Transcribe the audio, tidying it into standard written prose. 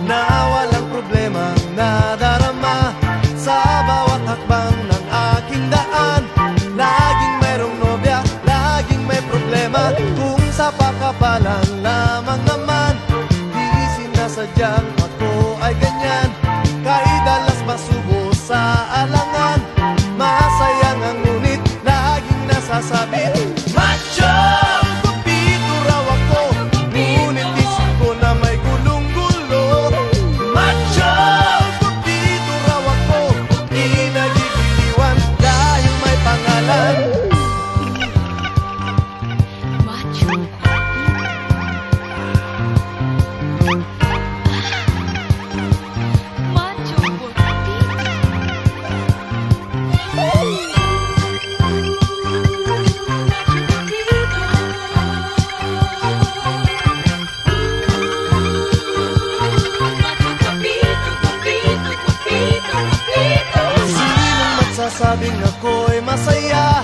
na walang problemang nadarama sa bawat hakbang ng aking daan. Laging mayroong nobya, laging may problema, kung sa pakapalan lamang naman. Di sinasadyang ako ay ganyan, kay dalas masubo sa alangan. Masaya nga ngunit laging nasasabi, macho! Kupito raw ako, ngunit isip ko na may gulong-gulo. Macho! Kupito raw ako, di nagigiliwan dahil may pangalan. Macho. Macho Sinong magsasabing ako'y masaya